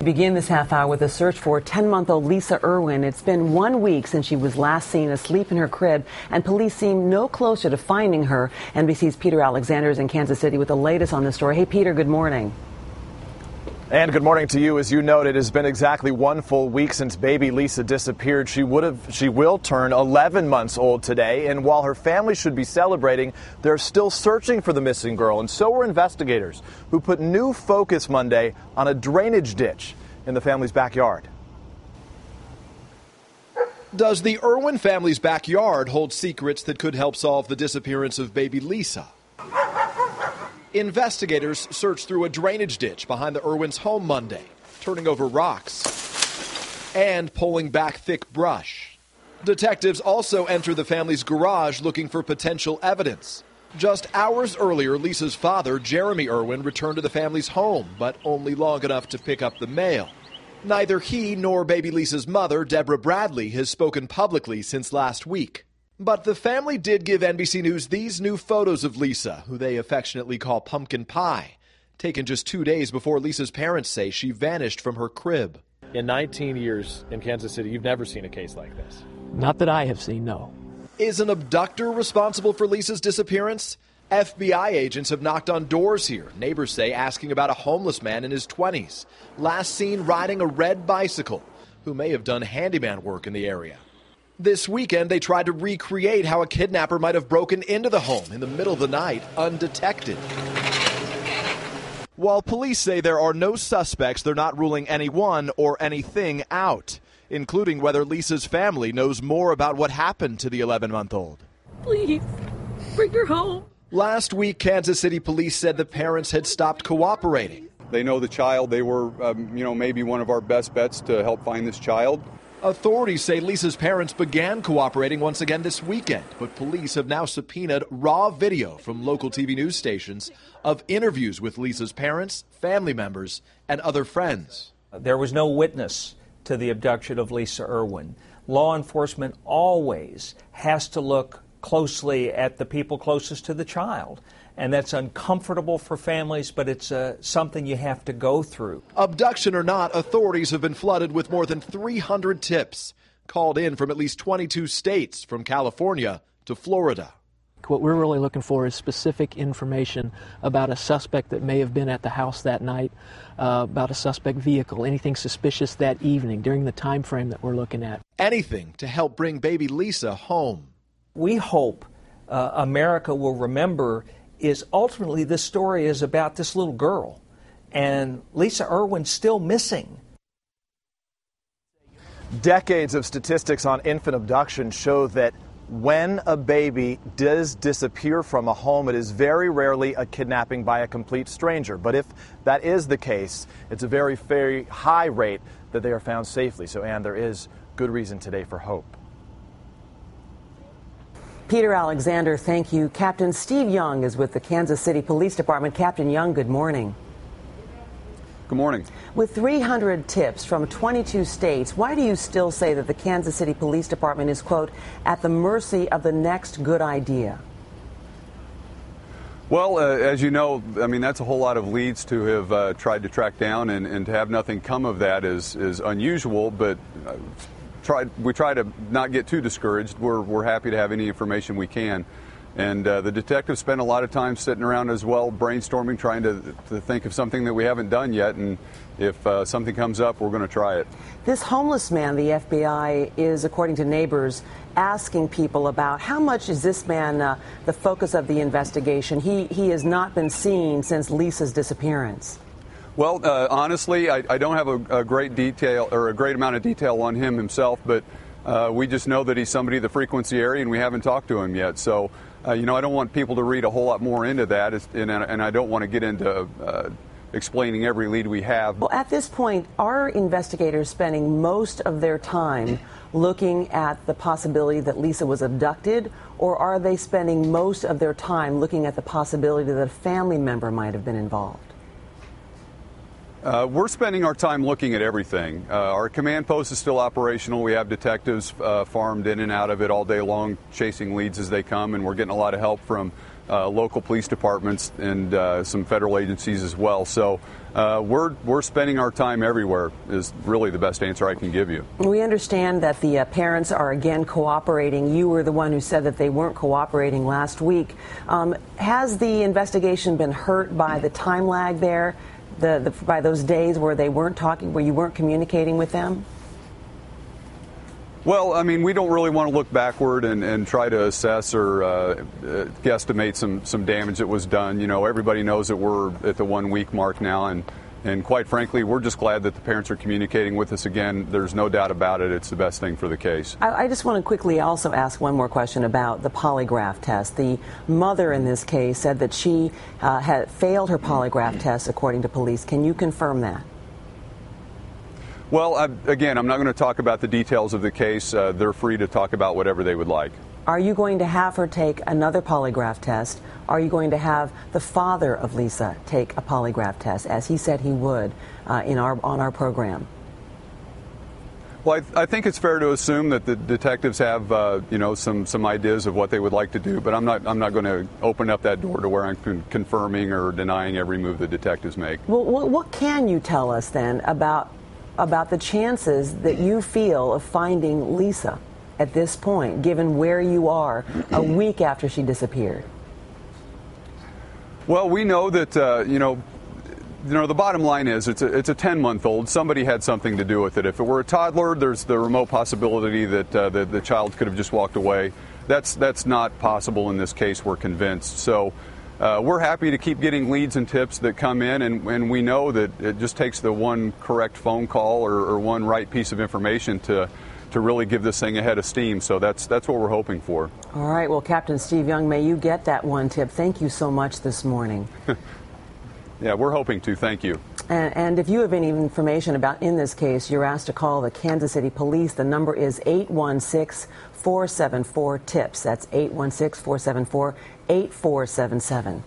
Begin this half hour with a search for 10-month-old Lisa Irwin. It's been 1 week since she was last seen asleep in her crib, and police seem no closer to finding her. NBC's Peter Alexander is in Kansas City with the latest on the story. Hey, Peter, good morning. And good morning to you. As you noted, it has been exactly 1 full week since baby Lisa disappeared. She will turn 11 months old today. And while her family should be celebrating, they're still searching for the missing girl. And so are investigators, who put new focus Monday on a drainage ditch in the family's backyard. Does the Irwin family's backyard hold secrets that could help solve the disappearance of baby Lisa? Investigators searched through a drainage ditch behind the Irwins' home Monday, turning over rocks and pulling back thick brush. Detectives also entered the family's garage looking for potential evidence. Just hours earlier, Lisa's father, Jeremy Irwin, returned to the family's home, but only long enough to pick up the mail. Neither he nor baby Lisa's mother, Deborah Bradley, has spoken publicly since last week. But the family did give NBC News these new photos of Lisa, who they affectionately call Pumpkin Pie, taken just 2 days before Lisa's parents say she vanished from her crib. In 19 years in Kansas City, you've never seen a case like this? Not that I have seen, no. Is an abductor responsible for Lisa's disappearance? FBI agents have knocked on doors here, neighbors say, asking about a homeless man in his 20s, last seen riding a red bicycle, who may have done handyman work in the area. This weekend, they tried to recreate how a kidnapper might have broken into the home in the middle of the night, undetected. While police say there are no suspects, they're not ruling anyone or anything out, including whether Lisa's family knows more about what happened to the 11-month-old. Please, bring her home. Last week, Kansas City police said the parents had stopped cooperating. They know the child. They were, maybe one of our best bets to help find this child. Authorities say Lisa's parents began cooperating once again this weekend, but police have now subpoenaed raw video from local TV news stations of interviews with Lisa's parents, family members, and other friends. There was no witness to the abduction of Lisa Irwin. Law enforcement always has to look closely at the people closest to the child. And that's uncomfortable for families, but it's something you have to go through. Abduction or not, authorities have been flooded with more than 300 tips, called in from at least 22 states, from California to Florida. What we're really looking for is specific information about a suspect that may have been at the house that night, about a suspect vehicle, anything suspicious that evening during the time frame that we're looking at. Anything to help bring baby Lisa home. We hope America will remember is ultimately this story is about this little girl, and Lisa Irwin's still missing. Decades of statistics on infant abduction show that when a baby does disappear from a home, it is very rarely a kidnapping by a complete stranger. But if that is the case, it's a very, very high rate that they are found safely. So, Ann, there is good reason today for hope. Peter Alexander, thank you. Captain Steve Young is with the Kansas City Police Department. Captain Young, good morning. Good morning. With 300 tips from 22 states, why do you still say that the Kansas City Police Department is, quote, at the mercy of the next good idea? Well, as you know, that's a whole lot of leads to have tried to track down, and to have nothing come of that is unusual, but we try to not get too discouraged. We're happy to have any information we can. And the detectives spend a lot of time sitting around as well, brainstorming, trying to think of something that we haven't done yet. And if something comes up, we're going to try it. This homeless man, the FBI is, according to neighbors, asking people about how much is this man the focus of the investigation. He has not been seen since Lisa's disappearance. Well, honestly, I don't have a great detail or a great amount of detail on him himself, but we just know that he's somebody in the frequency area, and we haven't talked to him yet. So, I don't want people to read a whole lot more into that, and I don't want to get into explaining every lead we have. Well, at this point, are investigators spending most of their time looking at the possibility that Lisa was abducted, or are they spending most of their time looking at the possibility that a family member might have been involved? We're spending our time looking at everything. Our command post is still operational. We have detectives farmed in and out of it all day long, chasing leads as they come, and we're getting a lot of help from local police departments and some federal agencies as well. So we're spending our time everywhere is really the best answer I can give you. We understand that the parents are again cooperating. You were the one who said that they weren't cooperating last week. Has the investigation been hurt by the time lag there, by those days where they weren't talking, where you weren't communicating with them? Well, I mean, we don't really want to look backward and try to assess or guesstimate some damage that was done. You know, everybody knows that we're at the 1 week mark now, and quite frankly, we're just glad that the parents are communicating with us again. There's no doubt about it. It's the best thing for the case. I just want to quickly also ask one more question about the polygraph test. The mother in this case said that she had failed her polygraph test, according to police. Can you confirm that? Well, again, I'm not going to talk about the details of the case. They're free to talk about whatever they would like. Are you going to have her take another polygraph test? Are you going to have the father of Lisa take a polygraph test, as he said he would on our program? Well, I think it's fair to assume that the detectives have, some ideas of what they would like to do, but I'm not going to open up that door to where I'm confirming or denying every move the detectives make. Well, what can you tell us then about the chances that you feel of finding Lisa at this point, given where you are a week after she disappeared? Well, we know that, the bottom line is it's a 10-month-old. Somebody had something to do with it. If it were a toddler, there's the remote possibility that the child could have just walked away. That's not possible in this case, we're convinced. So we're happy to keep getting leads and tips that come in, and we know that it just takes the one correct phone call or one right piece of information to really give this thing a head of steam. So that's what we're hoping for. All right. Well, Captain Steve Young, may you get that one tip. Thank you so much this morning. Yeah, we're hoping to. Thank you. And if you have any information in this case, you're asked to call the Kansas City Police. The number is 816-474-TIPS. That's 816-474-8477.